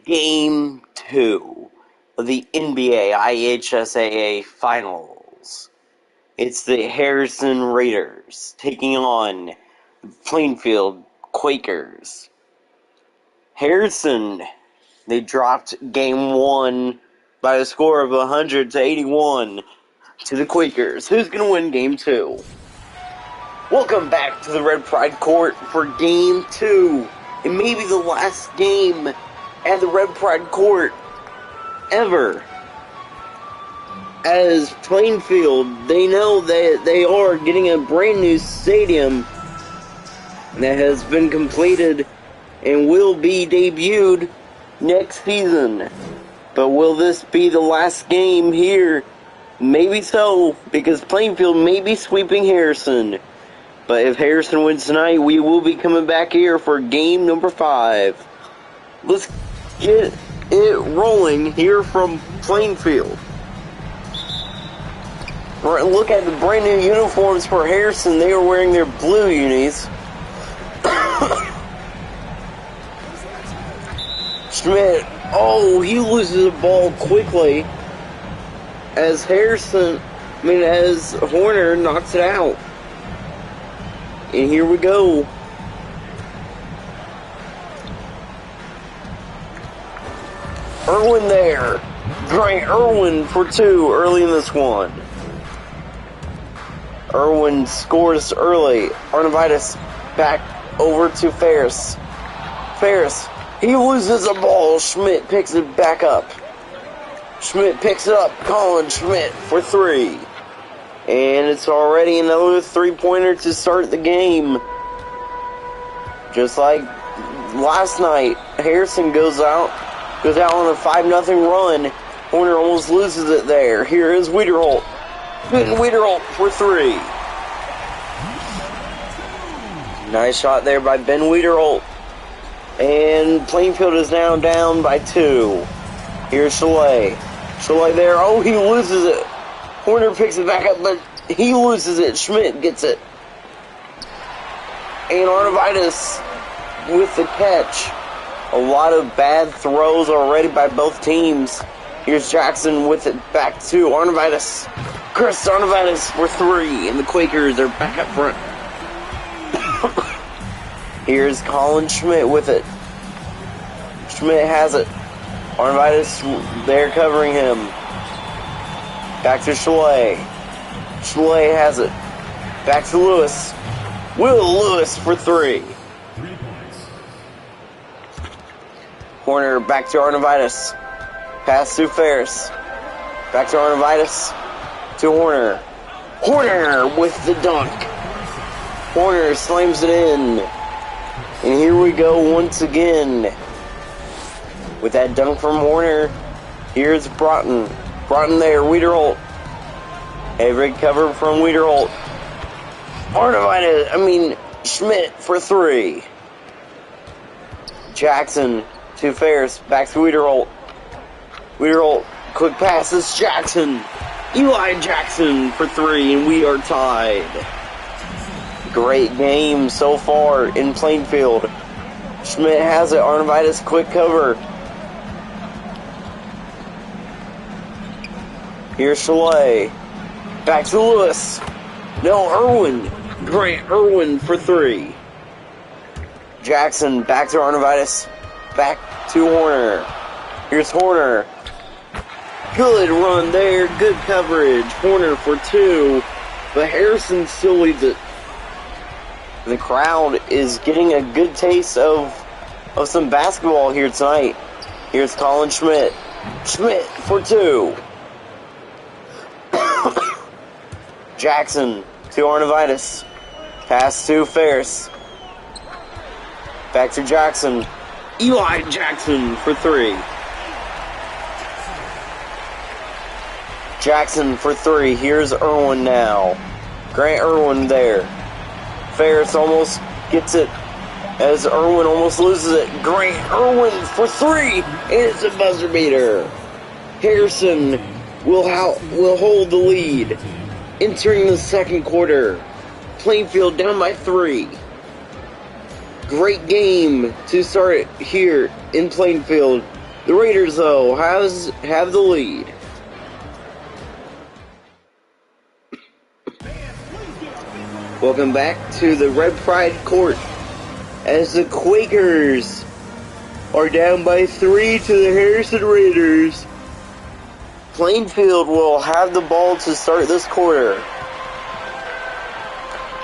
Game 2 of the NBA IHSAA Finals. It's the Harrison Raiders taking on the Plainfield Quakers. Harrison, they dropped Game 1 by a score of 100-81 to the Quakers. Who's going to win Game 2? Welcome back to the Red Pride Court for Game 2. It may be the last game at the Red Pride Court ever. As Plainfield, they know that they are getting a brand new stadium that has been completed and will be debuted next season. But will this be the last game here? Maybe so, because Plainfield may be sweeping Harrison. But if Harrison wins tonight, we will be coming back here for game number 5. Let's get it rolling here from Plainfield. Look at the brand new uniforms for Harrison. They are wearing their blue unis. Schmidt, he loses the ball quickly as as Horner knocks it out. And here we go. Irwin there. Great, Irwin for 2 early in this one. Irwin scores early. Arnavitas back over to Ferris. Ferris, he loses the ball. Schmidt picks it back up. Schmidt picks it up. Colin Schmidt for 3. And it's already another 3-pointer to start the game. Just like last night, Harrison goes out on a 5-0 run. Horner almost loses it there. Here is Wiederholt. Wiederholt for 3. Nice shot there by Ben Wiederholt. And Plainfield is now down by 2. Here's Chalet. Chalet there. He loses it. Horner picks it back up, but he loses it. Schmidt gets it. And Arnavitas with the catch. A lot of bad throws already by both teams. Here's Jackson with it back to Arnavitas. Chris Arnavitas for 3, and the Quakers are back up front. Here's Colin Schmidt with it. Schmidt has it. Arnavitas there covering him. Back to Chalet. Chalet has it. Back to Lewis. Will Lewis for 3. Horner back to Arnavitas. Pass to Ferris. Back to Arnavitas. To Horner. Horner with the dunk. Horner slams it in. And here we go once again. With that dunk from Horner. Here's Broughton. Broughton there. Wiederholt. A recover from Wiederholt. Schmidt for 3. Jackson to Ferris. Back to Wiederholt. Wiederholt. Quick passes. Jackson. Eli Jackson for 3, and we are tied. Great game so far in Plainfield. Schmidt has it. Arnavitas quick cover. Here's Chalet. Back to Lewis. No, Irwin. Great, Irwin for 3. Jackson back to Arnavitas. Back to Horner. Here's Horner. Good run there. Good coverage. Horner for 2. But Harrison still leads it. The crowd is getting a good taste of some basketball here tonight. Here's Colin Schmidt. Schmidt for 2. Jackson to Arnavitas. Pass to Ferris. Back to Jackson. Eli Jackson for 3. Jackson for 3. Here's Irwin now. Grant Irwin there. Ferris almost gets it as Irwin almost loses it. Grant Irwin for 3. And it's a buzzer beater. Harrison will hold the lead. Entering the second quarter. Plainfield down by 3. Great game to start here in Plainfield The Raiders, though, have the lead. Welcome back to the Red Pride Court as the Quakers are down by 3 to the Harrison Raiders. Plainfield will have the ball to start this quarter.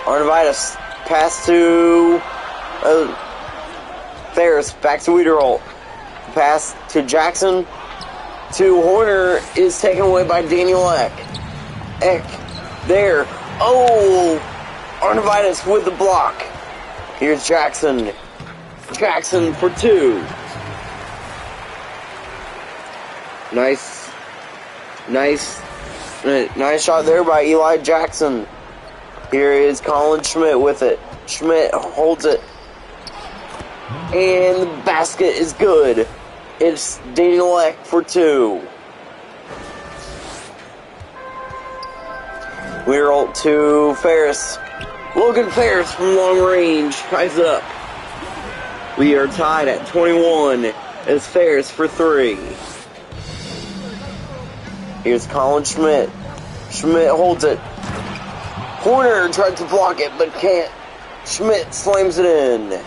Arnavitas pass to Ferris, back to Wiederholt. Pass to Jackson. To Horner is taken away by Daniel Eck. Eck there. Oh! Arnavitas with the block. Here's Jackson. Jackson for 2. Nice shot there by Eli Jackson. Here is Colin Schmidt with it. Schmidt holds it. And the basket is good. It's Daniel Eck for 2. We're to Ferris. Logan Ferris from long range ties it up. We are tied at 21 as Ferris for 3. Here's Colin Schmidt. Schmidt holds it. Horner tried to block it but can't. Schmidt slams it in.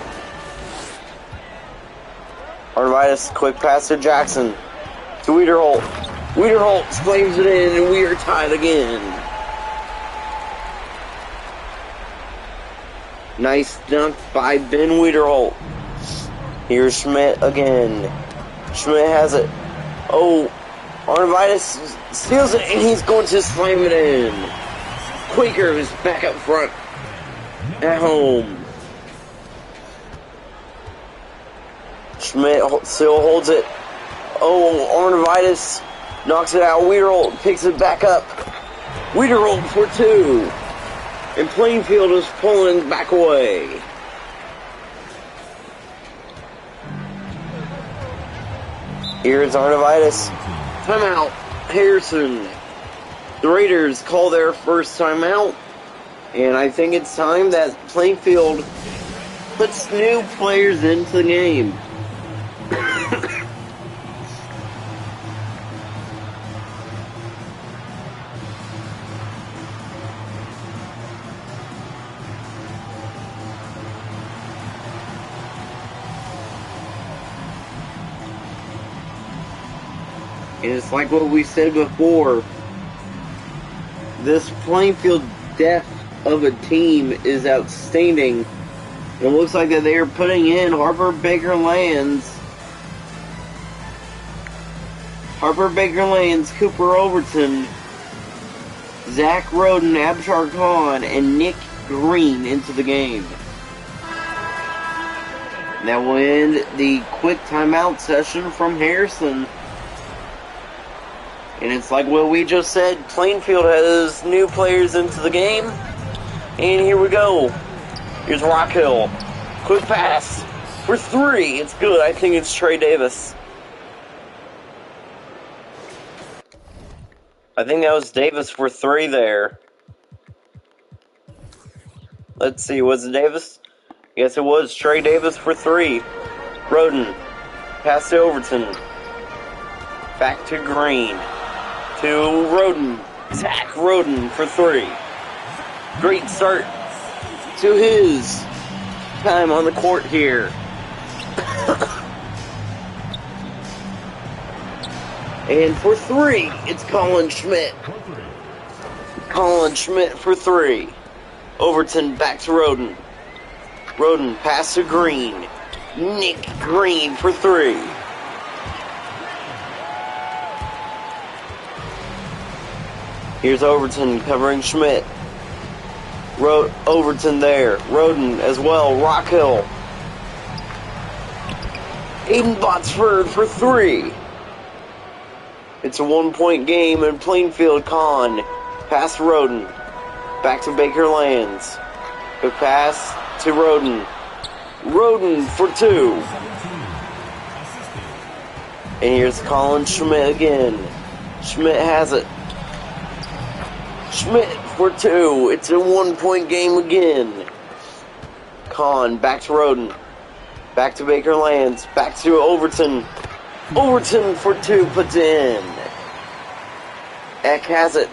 Arnavitas, quick pass to Jackson. To Wiederholt. Wiederholt slams it in and we are tied again. Nice dunk by Ben Wiederholt. Here's Schmidt again. Schmidt has it. Oh, Arnavitas steals it and he's going to slam it in. Quakers back up front. At home. Schmidt still holds it. Oh, Arnavitas knocks it out. Wiederholt picks it back up. Wiederholt for 2. And Plainfield is pulling back away. Here's Arnavitas. Timeout. Harrison. The Raiders call their first timeout. And I think it's time that Plainfield puts new players into the game. And it's like what we said before. This Plainfield depth of a team is outstanding. It looks like that they are putting in Harper Baker Lands, Cooper Overton, Zach Roden, Abshar Khan, and Nick Green into the game. That will end the quick timeout session from Harrison. And it's like what we just said, Plainfield has new players into the game. And here we go. Here's Rockhill. Quick pass for 3. It's good. I think it's Trey Davis. I think that was Davis for 3 there. Let's see, was it Davis? Yes, it was Trey Davis for 3. Roden. Pass to Overton. Back to Green. To Roden. Zach Roden for 3. Great start to his time on the court here. And for 3, it's Colin Schmidt. Colin Schmidt for 3. Overton back to Roden. Roden pass to Green. Nick Green for 3. Here's Overton covering Schmidt. Overton there. Roden as well. Rockhill. Aiden Botsford for 3. It's a 1-point game in Plainfield. Con. Pass to Roden. Back to Baker Lands. Good pass to Roden. Roden for 2. And here's Colin Schmidt again. Schmidt has it. Schmidt for 2. It's a 1-point game again. Con back to Roden. Back to Baker Lands. Back to Overton. Overton for 2 puts in. Eck has it.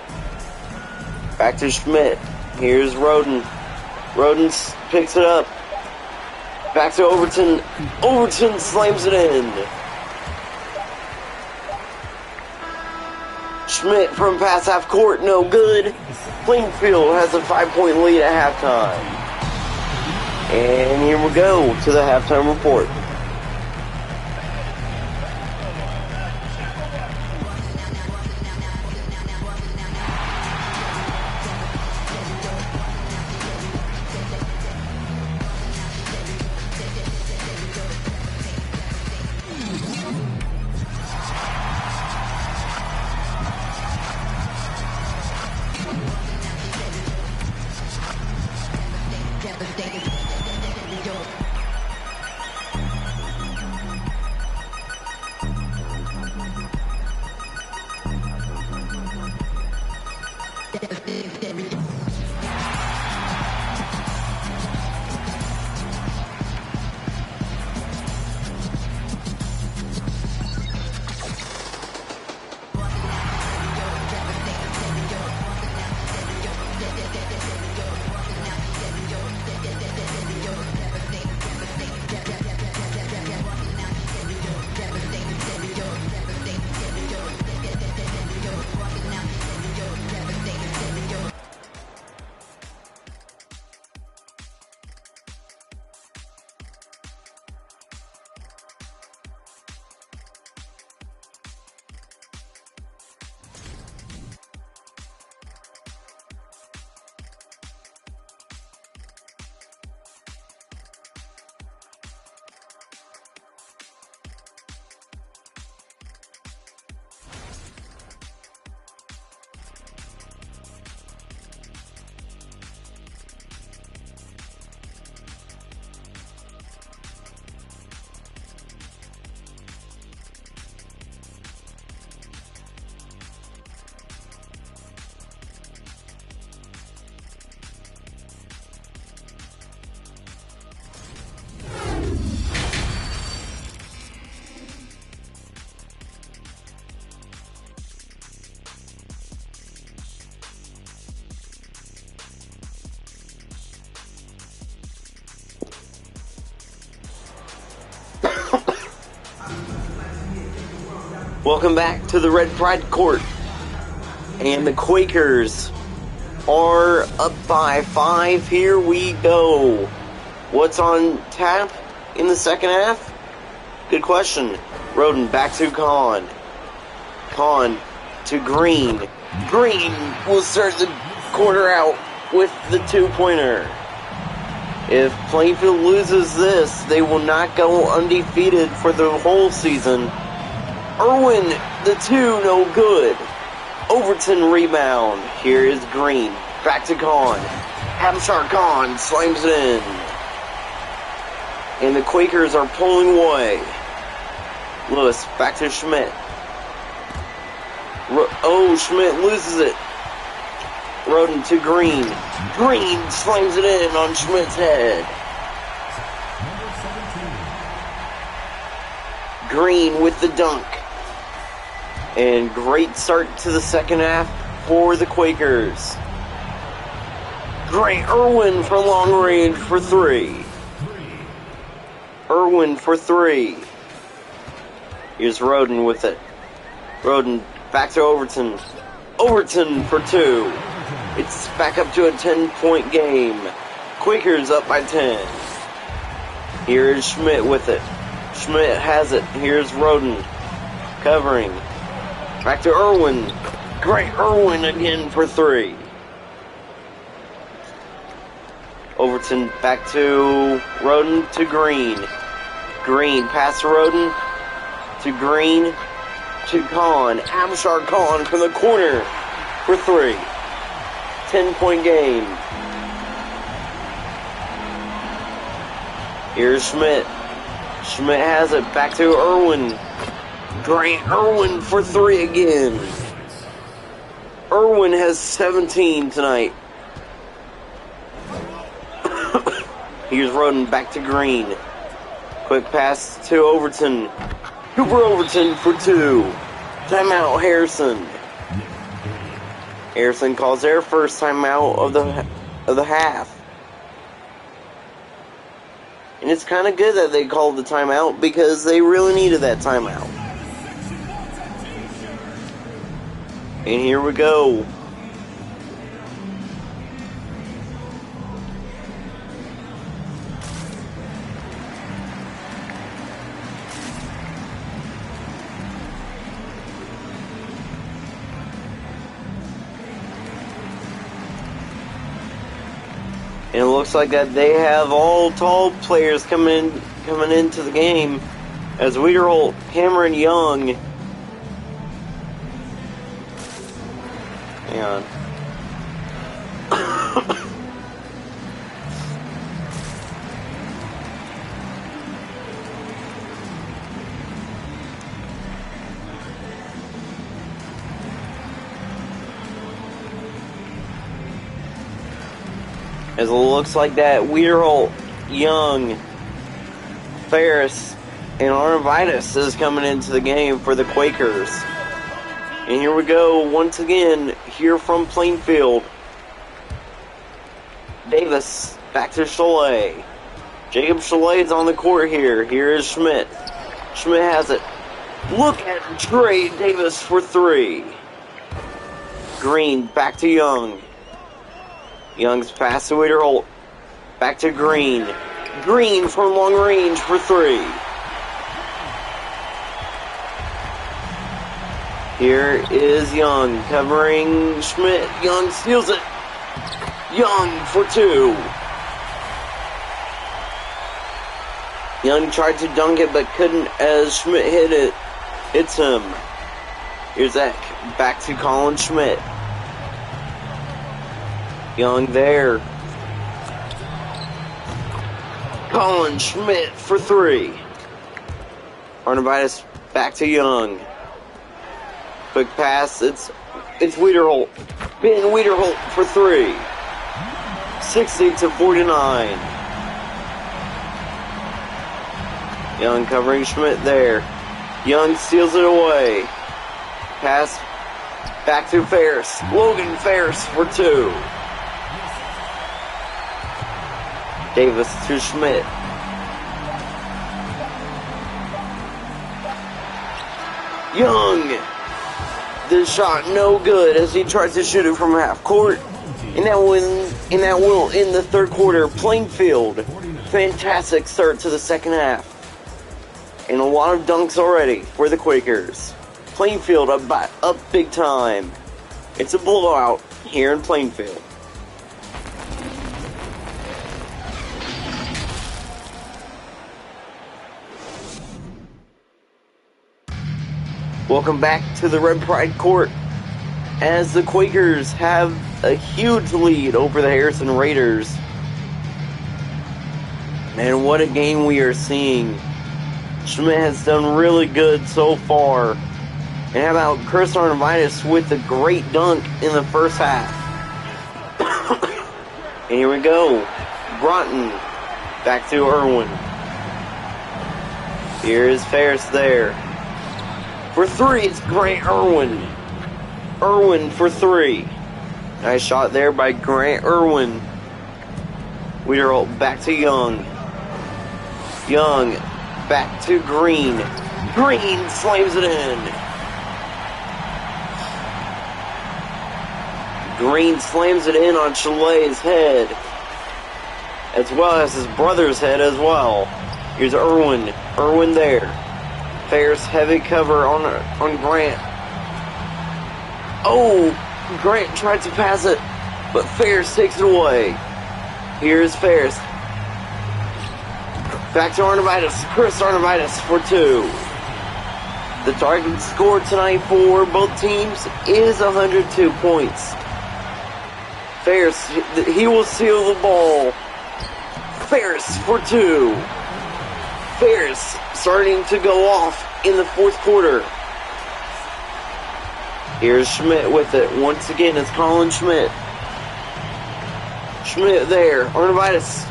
Back to Schmidt. Here's Roden. Roden picks it up. Back to Overton. Overton slams it in. Schmidt from past half court, no good. Plainfield has a 5-point lead at halftime. And here we go to the halftime report. Welcome back to the Red Pride Court. And the Quakers are up by 5. Here we go. What's on tap in the second half? Good question. Roden back to Kahn. Kahn to Green. Green will start the quarter out with the 2-pointer. If Plainfield loses this, they will not go undefeated for the whole season. Irwin, the 2, no good. Overton rebound. Here is Green. Back to Kahn. Hampshire Kahn slams it in. And the Quakers are pulling away. Lewis, back to Schmidt. Schmidt loses it. Roden to Green. Green slams it in on Schmidt's head. Green with the dunk. And great start to the second half for the Quakers. Great Irwin for long range for 3. Irwin for 3. Here's Roden with it. Roden back to Overton. Overton for 2. It's back up to a 10-point game. Quakers up by 10. Here is Schmidt with it. Schmidt has it. Here's Roden covering. Back to Irwin. Great Irwin again for 3. Overton back to Roden to Green. Green pass to Roden to Green to Kahn. Hampshire Kahn from the corner for 3. 10-point game. Here's Schmidt. Schmidt has it. Back to Irwin. Great Irwin for 3 again. Irwin has 17 tonight. Here's Roden back to Green. Quick pass to Overton. Cooper Overton for 2. Timeout, Harrison. Harrison calls their first timeout of the half. And it's kind of good that they called the timeout because they really needed that timeout. And here we go. And it looks like that they have all tall players coming into the game as Wiederholt, Cameron Young. Hang on. As it looks like that Wiederholt, Young, Ferris, and Arnavitas is coming into the game for the Quakers. And here we go once again here from Plainfield. Davis back to Chalet. Jacob Chalet is on the court here. Here is Schmidt. Schmidt has it. Look at Trey Davis for 3. Green back to Young. Young's pass to Wiederholt. Back to Green. Green from long range for 3. Here is Young covering Schmidt. Young steals it. Young for 2. Young tried to dunk it but couldn't as Schmidt hits him. Here's Eck. Back to Colin Schmidt. Young there. Colin Schmidt for 3. Arnavitas back to Young. Quick pass. It's Wiederholt. Ben Wiederholt for 3. 60-49. Young covering Schmidt there. Young steals it away. Pass back to Ferris. Logan Ferris for 2. Davis to Schmidt. Young. This shot no good as he tries to shoot it from half court. And that will end the third quarter. Plainfield. Fantastic start to the second half. And a lot of dunks already for the Quakers. Plainfield up big time. It's a blowout here in Plainfield. Welcome back to the Red Pride Court as the Quakers have a huge lead over the Harrison Raiders. Man, what a game we are seeing. Schmidt has done really good so far. And how about Chris Arnavitas with a great dunk in the first half. And here we go. Broughton back to Irwin. Here is Ferris there. For 3, it's Grant Irwin. Irwin for 3. Nice shot there by Grant Irwin. Wiederholt back to Young. Young back to Green. Green slams it in. Green slams it in on Chalet's head, as well as his brother's head as well. Here's Irwin. Irwin there. Ferris heavy cover on Grant. Oh, Grant tried to pass it, but Ferris takes it away. Here's Ferris. Back to Arnavitas. Chris Arnavitas for 2. The target score tonight for both teams is 102 points. Ferris, he will seal the ball. Ferris for 2. Ferris starting to go off in the fourth quarter. Here's Schmidt with it. Once again, it's Colin Schmidt. Schmidt there. Arnavitas.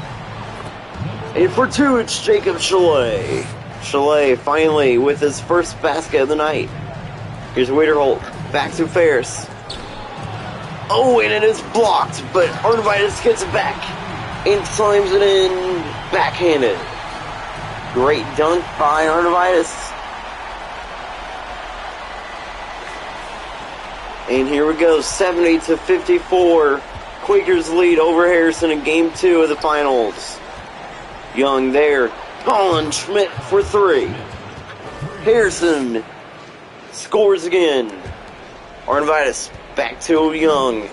And for 2, it's Jacob Chalet. Chalet finally with his first basket of the night. Here's Wiederholt. Back to Ferris. Oh, and it is blocked, but Arnavitas gets it back and slams it in backhanded. Great dunk by Arnavitas. And here we go, 70-54. Quakers lead over Harrison in game 2 of the finals. Young there. Colin Schmidt for 3. Harrison scores again. Arnavitas back to Young.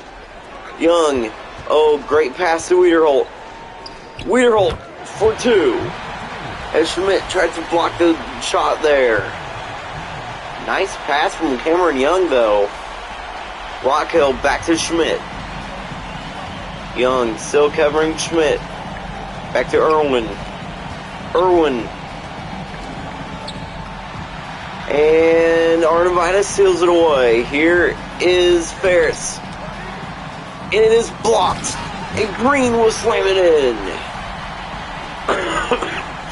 Young. Oh, great pass to Wiederholt. Wiederholt for 2. As Schmidt tried to block the shot there. Nice pass from Cameron Young, though. Rockhill back to Schmidt. Young still covering Schmidt. Back to Irwin. Irwin. And Arnavitas seals it away. Here is Ferris. And it is blocked. And Green will slam it in.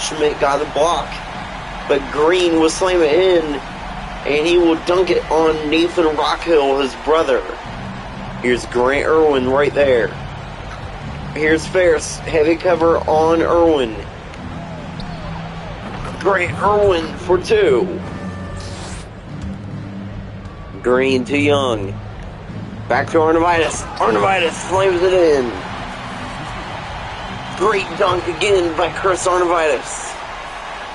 Schmidt got the block. But Green will slam it in. And he will dunk it on Nathan Rockhill, his brother. Here's Grant Irwin right there. Here's Ferris. Heavy cover on Irwin. Grant Irwin for 2. Green to Young. Back to Arnavitas. Arnavitas slams it in. Great dunk again by Chris Arnavitas.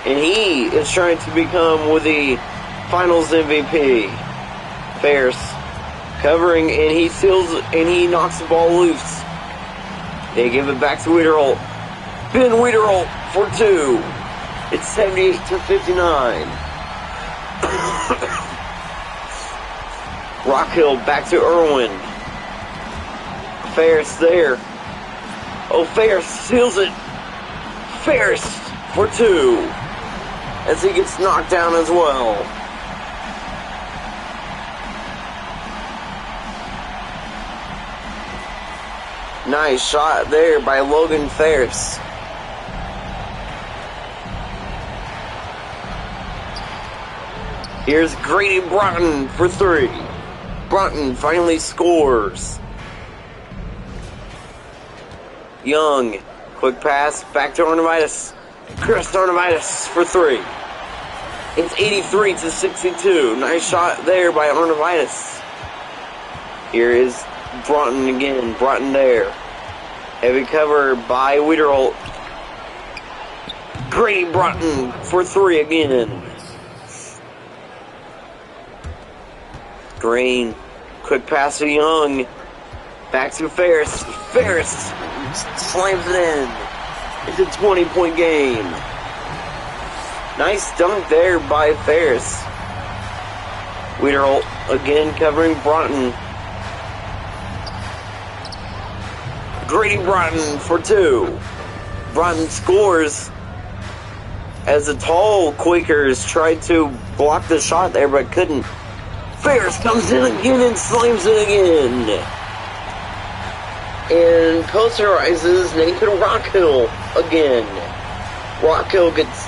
And he is trying to become with the finals MVP. Ferris covering, and he seals, and he knocks the ball loose. They give it back to Wiederholt. Ben Wiederholt for 2. It's 78-59. Rockhill back to Irwin. Ferris there. Oh, Ferris seals it. Ferris for 2. As he gets knocked down as well. Nice shot there by Logan Ferris. Here's Grady Broughton for 3. Broughton finally scores. Young, quick pass back to Arnavitas. Chris Arnavitas for 3. It's 83-62. Nice shot there by Arnavitas. Here is Broughton again. Broughton there. Heavy cover by Wiederholt. Grady Broughton for 3 again. Green. Quick pass to Young. Back to Ferris. Ferris slams it in. It's a 20-point game. Nice dunk there by Ferris. Wiederholt again covering Broughton. Grady Broughton for 2. Broughton scores as the tall Quakers tried to block the shot there but couldn't. Ferris comes in again and slams it again. And posterizes Nathan Rockhill again. Rockhill gets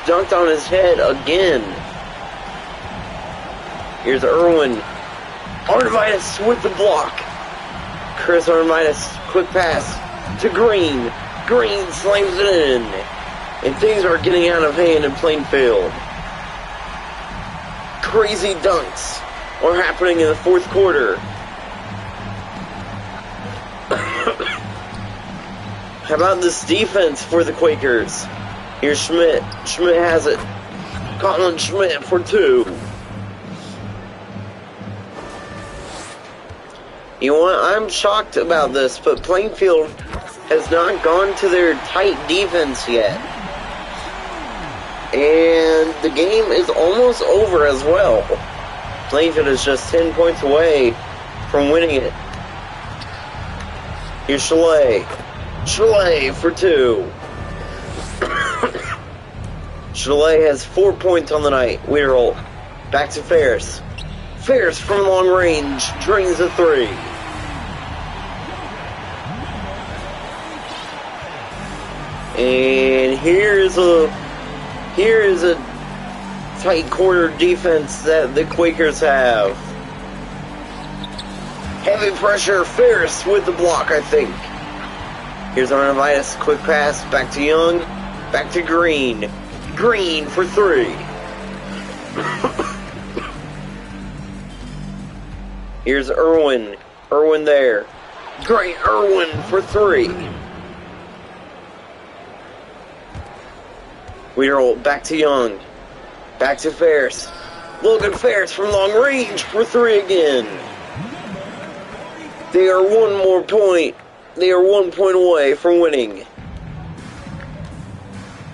dunked on his head again. Here's Irwin. Arnavitas with the block. Chris Arnavitas, quick pass to Green. Green slams it in. And things are getting out of hand in Plainfield. Crazy dunks are happening in the fourth quarter. How about this defense for the Quakers? Here's Schmidt. Schmidt has it. Colin Schmidt for 2. You know what? I'm shocked about this, but Plainfield has not gone to their tight defense yet. And the game is almost over as well. Plainfield is just 10 points away from winning it. Here's Chalet. Chalet for 2. Chalet has 4 points on the night. Wiederholt. Back to Ferris. Ferris from long range drains a 3. And here's Here is a tight corner defense that the Quakers have. Heavy pressure, Ferris with the block, I think. Here's Arnovitis, quick pass, back to Young, back to Green. Green for 3. Here's Irwin. Irwin there. Great Irwin for 3. We roll back to Young. Back to Ferris. Logan Ferris from long range for 3 again. They are 1 more point. They are 1 point away from winning.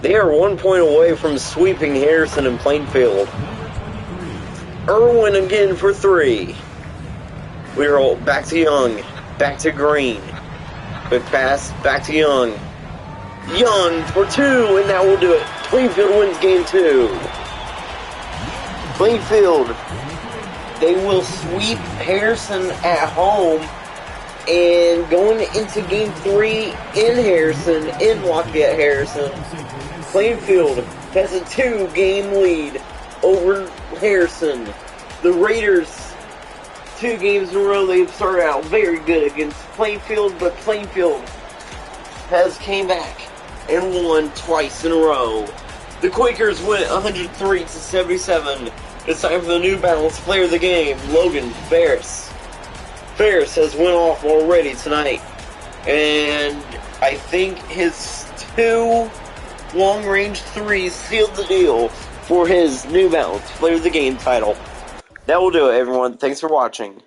They are 1 point away from sweeping Harrison and Plainfield. Irwin again for 3. We roll back to Young. Back to Green. Quick pass. Back to Young. Young for 2, and that will do it. Plainfield wins game 2. Plainfield, they will sweep Harrison at home, and going into game 3 in Harrison, in Lafayette Harrison, Plainfield has a 2-game lead over Harrison. The Raiders, 2 games in a row, they've started out very good against Plainfield, but Plainfield has came back and won twice in a row. The Quakers win 103-77. It's time for the New Balance player of the game, Logan Ferris. Ferris has went off already tonight, and I think his 2 long-range threes sealed the deal for his New Balance player of the game title. That will do it, everyone. Thanks for watching.